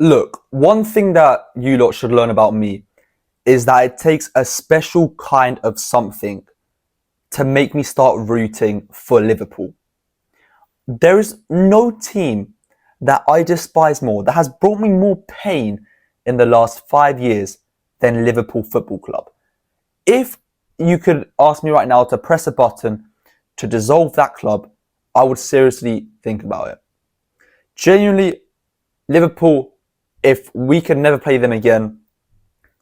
Look, one thing that you lot should learn about me is that it takes a special kind of something to make me start rooting for Liverpool. There is no team that I despise more, that has brought me more pain in the last 5 years than Liverpool Football Club. If you could ask me right now to press a button to dissolve that club, I would seriously think about it. Genuinely, Liverpool, if we can never play them again,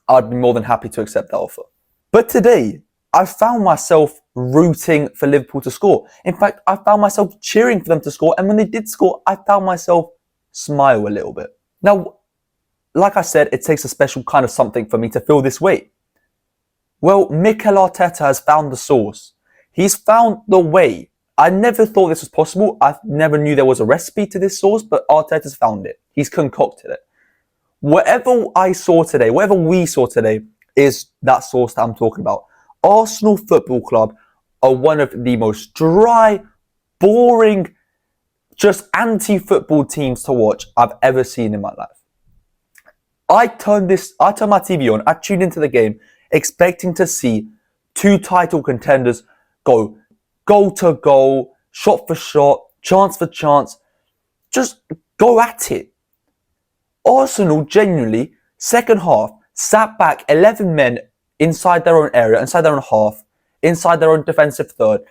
I'd be more than happy to accept that offer. But today, I found myself rooting for Liverpool to score. In fact, I found myself cheering for them to score. And when they did score, I found myself smile a little bit. Now, like I said, it takes a special kind of something for me to feel this way. Well, Mikel Arteta has found the sauce. He's found the way. I never thought this was possible. I never knew there was a recipe to this sauce, but Arteta's found it. He's concocted it. Whatever I saw today, whatever we saw today, is that sauce that I'm talking about. Arsenal Football Club are one of the most dry, boring, just anti-football teams to watch I've ever seen in my life. I turned my TV on, I tuned into the game, expecting to see two title contenders go goal to goal, shot for shot, chance for chance, just go at it. Arsenal genuinely, second half, sat back 11 men inside their own area, inside their own half, inside their own defensive third,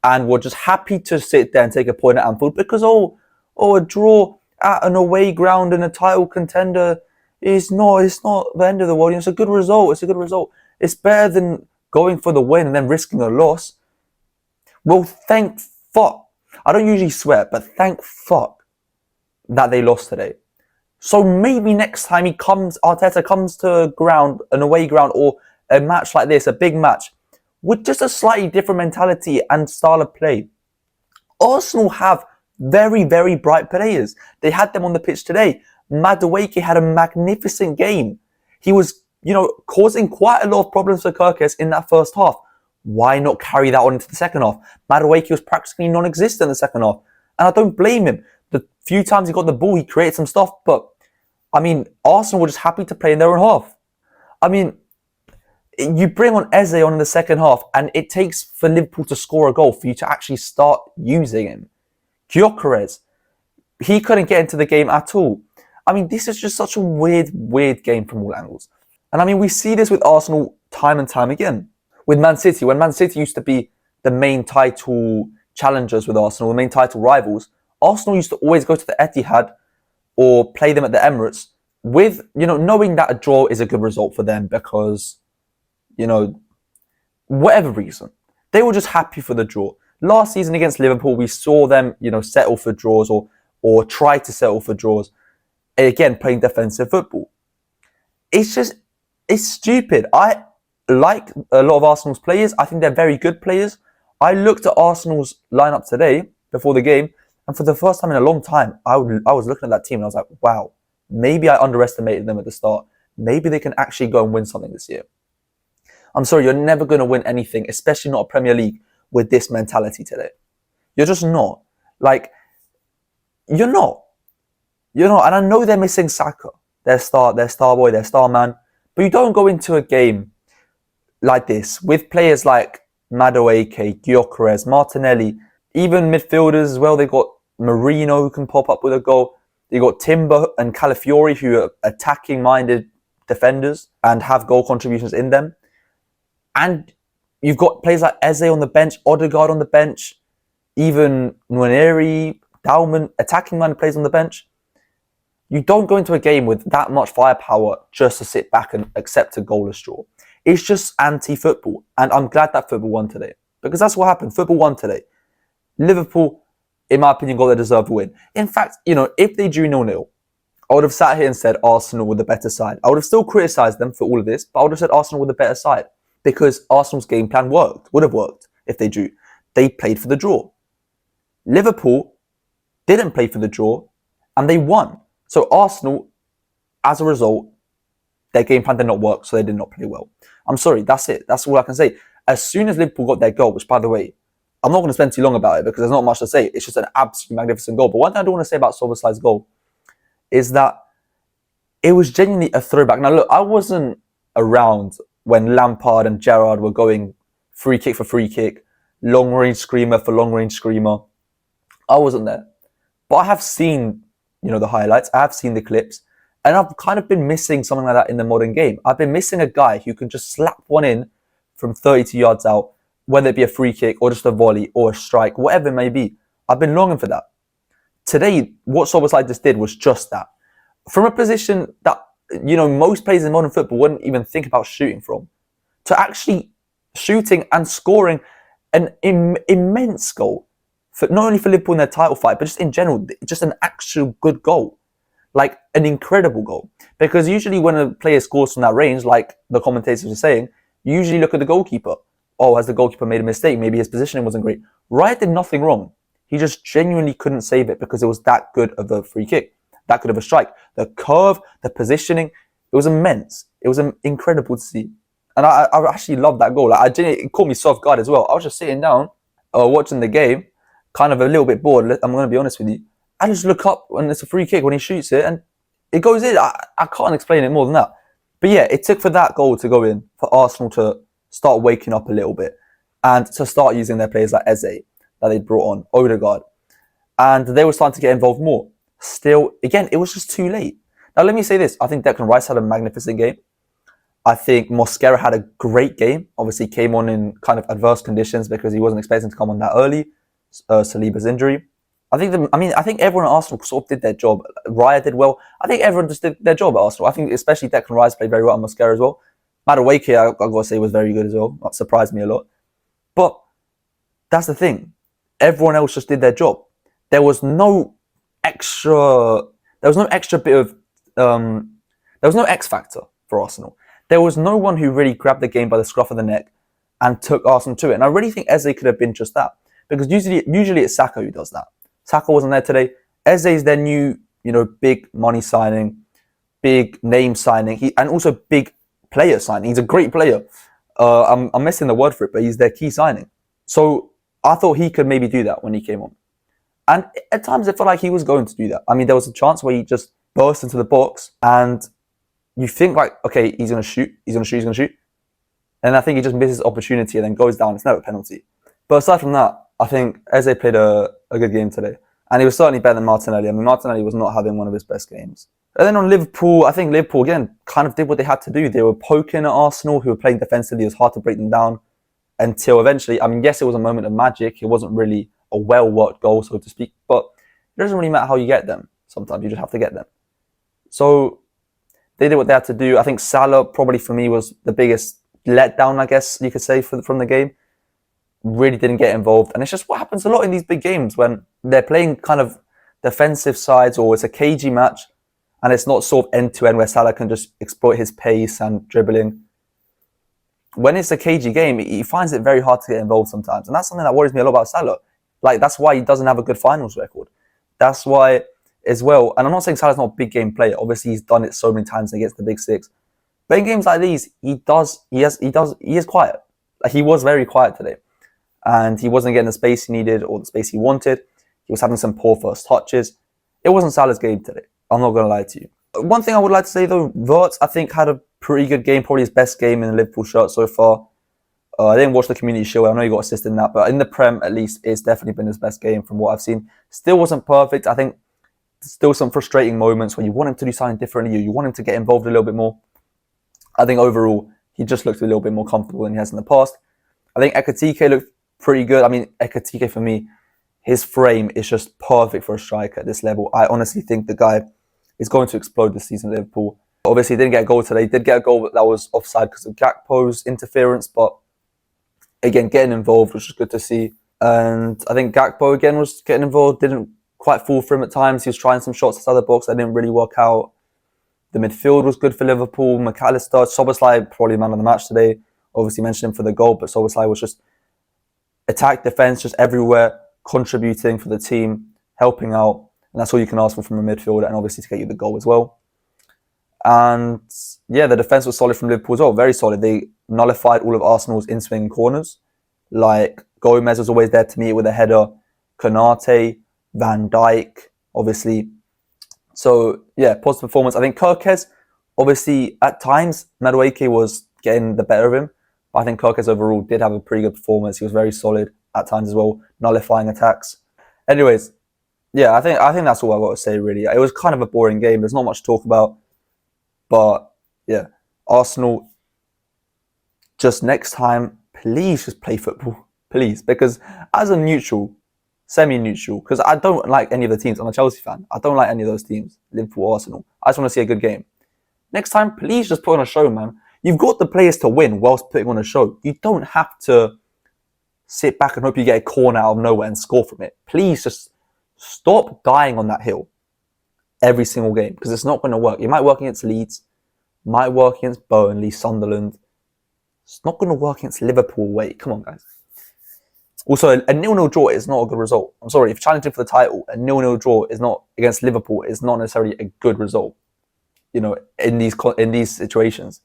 and were just happy to sit there and take a point at Anfield because, a draw at an away ground in a title contender it's not the end of the world. It's a good result. It's better than going for the win and then risking a loss. Well, thank fuck. I don't usually swear, but thank fuck that they lost today. So maybe next time Arteta comes to an away ground or a match like this, a big match, with just a slightly different mentality and style of play. Arsenal have very, very bright players. They had them on the pitch today. Madueke had a magnificent game. He was, causing quite a lot of problems for Kirkes in that first half. Why not carry that on into the second half? Madueke was practically non-existent in the second half. And I don't blame him. The few times he got the ball, he created some stuff. But, Arsenal were just happy to play in their own half. You bring on Eze on in the second half, and it takes for Liverpool to score a goal for you to actually start using him. Gyökeres, he couldn't get into the game at all. This is just such a weird game from all angles. And we see this with Arsenal time and time again. With Man City, when Man City used to be the main title challengers with Arsenal, the main title rivals, Arsenal used to always go to the Etihad or play them at the Emirates with, knowing that a draw is a good result for them because, whatever reason. They were just happy for the draw. Last season against Liverpool, we saw them, settle for draws or try to settle for draws. Again, playing defensive football. It's stupid. I like a lot of Arsenal's players. I think they're very good players. I looked at Arsenal's lineup today before the game, and for the first time in a long time, I was looking at that team and I was like, wow, maybe I underestimated them at the start. Maybe they can actually go and win something this year. I'm sorry, you're never going to win anything, especially not a Premier League, with this mentality today. You're just not. You're not. And I know they're missing Saka, their star boy, their star man. But you don't go into a game like this with players like Madueke, Gyökeres, Martinelli, even midfielders as well. They got Marino who can pop up with a goal. They got Timber and Calafiori who are attacking-minded defenders and have goal contributions in them. And you've got players like Eze on the bench, Odegaard on the bench, even Nwaneri, Dalman, attacking-minded players on the bench. You don't go into a game with that much firepower just to sit back and accept a goalless draw. It's just anti-football. And I'm glad that football won today. Because that's what happened. Football won today. Liverpool, in my opinion, got the deserved win. In fact, if they drew 0-0, I would have sat here and said Arsenal were the better side. I would have still criticised them for all of this, but I would have said Arsenal were the better side. Because Arsenal's game plan would have worked if they drew. They played for the draw. Liverpool didn't play for the draw, and they won. So Arsenal, as a result, their game plan did not work, so they did not play well. I'm sorry, that's it. That's all I can say. As soon as Liverpool got their goal, which, by the way, I'm not going to spend too long about it because there's not much to say. It's just an absolutely magnificent goal. But one thing I do want to say about Szoboszlai's goal is that it was genuinely a throwback. Now look, I wasn't around when Lampard and Gerrard were going free kick for free kick, long range screamer for long range screamer. I wasn't there, but I have seen, the highlights. I have seen the clips, and I've kind of been missing something like that in the modern game. I've been missing a guy who can just slap one in from 32 yards out, whether it be a free kick or just a volley or a strike, whatever it may be. I've been longing for that. Today, what Szoboszlai just did was just that. From a position that, most players in modern football wouldn't even think about shooting from, to actually shooting and scoring an immense goal, for not only for Liverpool in their title fight, but just in general, just an actual good goal. Like an incredible goal. Because usually when a player scores from that range, like the commentators are saying, you usually look at the goalkeeper. Oh, has the goalkeeper made a mistake? Maybe his positioning wasn't great. Raya did nothing wrong. He just genuinely couldn't save it because it was that good of a free kick, that good of a strike. The curve, the positioning, it was immense. It was incredible to see. And I actually loved that goal. It caught me soft guard as well. I was just sitting down, watching the game, kind of a little bit bored. I'm going to be honest with you. I just look up when it's a free kick when he shoots it and it goes in. I can't explain it more than that. But yeah, it took for that goal to go in for Arsenal to start waking up a little bit and to start using their players like Eze that they brought on, Odegaard. And they were starting to get involved more. Still, again, it was just too late. Now, let me say this. I think Declan Rice had a magnificent game. I think Mosquera had a great game. Obviously, came on in kind of adverse conditions because he wasn't expecting to come on that early. Saliba's injury. I think everyone at Arsenal sort of did their job. Raya did well. I think everyone just did their job at Arsenal. I think especially Declan Rice played very well and Mosquera as well. Madueke, I've got to say, was very good as well. That surprised me a lot. But that's the thing. Everyone else just did their job. There was no extra bit of, there was no X factor for Arsenal. There was no one who really grabbed the game by the scruff of the neck and took Arsenal to it. And I really think Eze could have been just that. Because usually it's Saka who does that. Saka wasn't there today. Eze is their new, big money signing, big name signing, and also big player signing. He's a great player. I'm missing the word for it, but he's their key signing. So I thought he could maybe do that when he came on. And at times it felt like he was going to do that. I mean, there was a chance where he just burst into the box and you think like, okay, he's going to shoot. And I think he just misses opportunity and then goes down. It's never a penalty. But aside from that, I think Eze played a good game today. And he was certainly better than Martinelli. I mean, Martinelli was not having one of his best games. And then on Liverpool, I think Liverpool, again, kind of did what they had to do. They were poking at Arsenal, who were playing defensively. It was hard to break them down until eventually, yes, it was a moment of magic. It wasn't really a well-worked goal, so to speak. But it doesn't really matter how you get them. Sometimes you just have to get them. So they did what they had to do. I think Salah, probably for me, was the biggest letdown, I guess you could say, from the game. Really didn't get involved. And it's just what happens a lot in these big games when they're playing kind of defensive sides or it's a cagey match and it's not sort of end-to-end where Salah can just exploit his pace and dribbling. When it's a cagey game, he finds it very hard to get involved sometimes. And that's something that worries me a lot about Salah. Like, that's why he doesn't have a good finals record. That's why, as well, and I'm not saying Salah's not a big game player. Obviously, he's done it so many times against the big six. But in games like these, he is quiet. Like, he was very quiet today. And he wasn't getting the space he needed or the space he wanted. He was having some poor first touches. It wasn't Salah's game today. I'm not going to lie to you. One thing I would like to say, though, Wirtz, I think, had a pretty good game. Probably his best game in the Liverpool shirt so far. I didn't watch the Community Shield. I know he got assisted in that. But in the Prem, at least, it's definitely been his best game from what I've seen. Still wasn't perfect. I think still some frustrating moments where you want him to do something differently. You want him to get involved a little bit more. I think overall, he just looked a little bit more comfortable than he has in the past. I think Ekitike looked pretty good. I mean, Ekitike, for me, his frame is just perfect for a striker at this level. I honestly think the guy is going to explode this season at Liverpool. Obviously, he didn't get a goal today. He did get a goal that was offside because of Gakpo's interference. But again, getting involved was just good to see. And I think Gakpo, again, was getting involved. Didn't quite fall for him at times. He was trying some shots outside the box that didn't really work out. The midfield was good for Liverpool. McAllister, Szoboszlai, probably man of the match today. Obviously mentioned him for the goal, but Szoboszlai was just attack, defence, just everywhere, contributing for the team, helping out. And that's all you can ask for from a midfielder, and obviously to get you the goal as well. And yeah, the defence was solid from Liverpool as well, very solid. They nullified all of Arsenal's in-swing corners. Like, Gomez was always there to meet with a header. Konate, Van Dijk, obviously So yeah, positive performance. I think Kirkez, obviously at times Madueke was getting the better of him, but I think Kirkez overall did have a pretty good performance. He was very solid at times as well, nullifying attacks. Anyways, yeah, I think that's all I got to say really. It was kind of a boring game. There's not much to talk about, but yeah, Arsenal. Just next time, please just play football, please, because as a neutral, semi-neutral, because I don't like any of the teams. I'm a Chelsea fan. I don't like any of those teams. Liverpool, Arsenal. I just want to see a good game. Next time, please just put on a show, man. You've got the players to win whilst putting on a show. You don't have to sit back and hope you get a corner out of nowhere and score from it. Please just stop dying on that hill every single game because it's not going to work. It might work against Leeds, might work against Burnley, Sunderland. It's not going to work against Liverpool. Wait, come on, guys. Also, a 0-0 draw is not a good result. I'm sorry, if challenging for the title, a 0-0 draw is not against Liverpool is not necessarily a good result. You know, in these situations,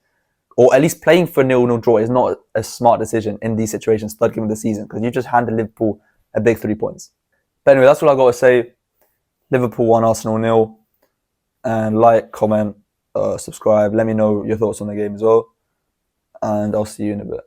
or at least playing for 0-0 draw is not a smart decision in these situations. Third game of the season because you just handed Liverpool a big 3 points. But anyway, that's all I got to say. Liverpool 1, Arsenal 0, and like, comment, subscribe. Let me know your thoughts on the game as well, and I'll see you in a bit.